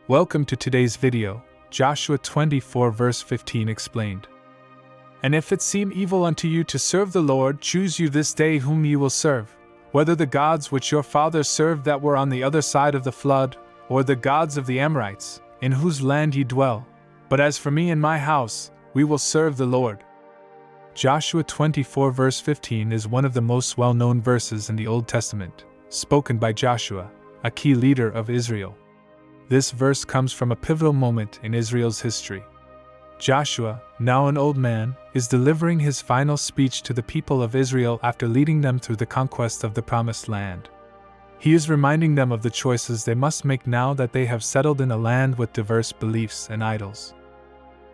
Welcome to today's video, Joshua 24 verse 15 explained. And if it seem evil unto you to serve the Lord, choose you this day whom ye will serve, whether the gods which your fathers served that were on the other side of the flood, or the gods of the Amorites, in whose land ye dwell. But as for me and my house, we will serve the Lord. Joshua 24 verse 15 is one of the most well-known verses in the Old Testament, spoken by Joshua, a key leader of Israel. This verse comes from a pivotal moment in Israel's history. Joshua, now an old man, is delivering his final speech to the people of Israel after leading them through the conquest of the Promised Land. He is reminding them of the choices they must make now that they have settled in a land with diverse beliefs and idols.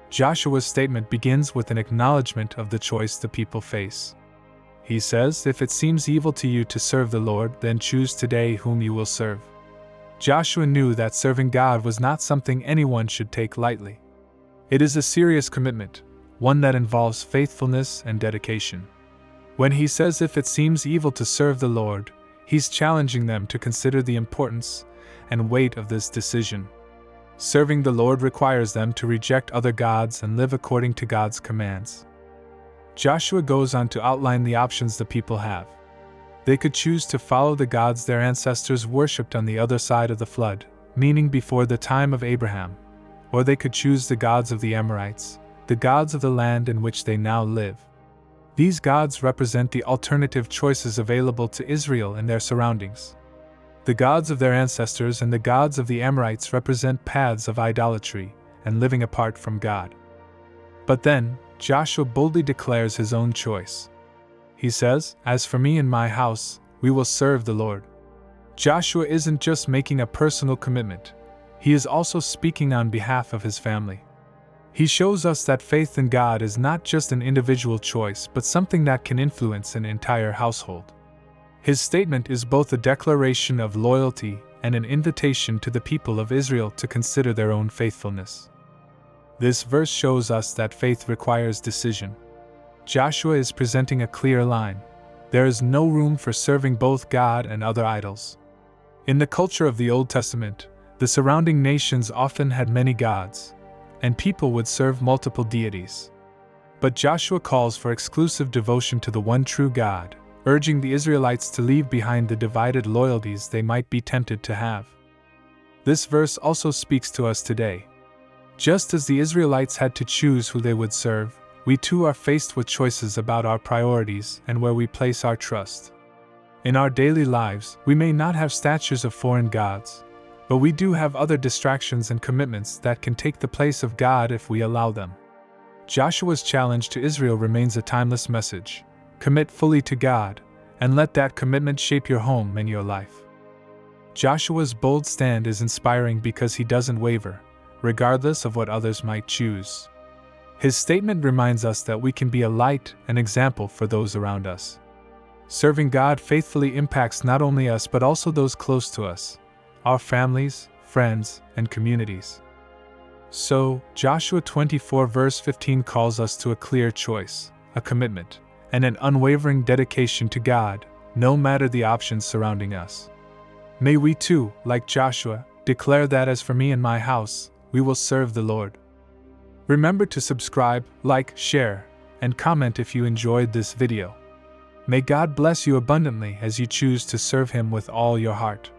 Joshua's statement begins with an acknowledgement of the choice the people face. He says, "If it seems evil to you to serve the Lord, then choose today whom you will serve." Joshua knew that serving God was not something anyone should take lightly. It is a serious commitment, one that involves faithfulness and dedication. When he says if it seems evil to serve the Lord, he's challenging them to consider the importance and weight of this decision. Serving the Lord requires them to reject other gods and live according to God's commands. Joshua goes on to outline the options the people have. They could choose to follow the gods their ancestors worshipped on the other side of the flood, meaning before the time of Abraham, or they could choose the gods of the Amorites, the gods of the land in which they now live. These gods represent the alternative choices available to Israel and their surroundings. The gods of their ancestors and the gods of the Amorites represent paths of idolatry and living apart from God. But then, Joshua boldly declares his own choice. He says, "As for me and my house, we will serve the Lord." Joshua isn't just making a personal commitment, he is also speaking on behalf of his family. He shows us that faith in God is not just an individual choice but something that can influence an entire household. His statement is both a declaration of loyalty and an invitation to the people of Israel to consider their own faithfulness. This verse shows us that faith requires decision. Joshua is presenting a clear line. There is no room for serving both God and other idols. In the culture of the Old Testament, the surrounding nations often had many gods, and people would serve multiple deities. But Joshua calls for exclusive devotion to the one true God, urging the Israelites to leave behind the divided loyalties they might be tempted to have. This verse also speaks to us today. Just as the Israelites had to choose who they would serve, we too are faced with choices about our priorities and where we place our trust. In our daily lives, we may not have statues of foreign gods, but we do have other distractions and commitments that can take the place of God if we allow them. Joshua's challenge to Israel remains a timeless message. Commit fully to God, and let that commitment shape your home and your life. Joshua's bold stand is inspiring because he doesn't waver, regardless of what others might choose. His statement reminds us that we can be a light and example for those around us. Serving God faithfully impacts not only us but also those close to us, our families, friends, and communities. So, Joshua 24 verse 15 calls us to a clear choice, a commitment, and an unwavering dedication to God, no matter the options surrounding us. May we too, like Joshua, declare that as for me and my house, we will serve the Lord. Remember to subscribe, like, share, and comment if you enjoyed this video. May God bless you abundantly as you choose to serve Him with all your heart.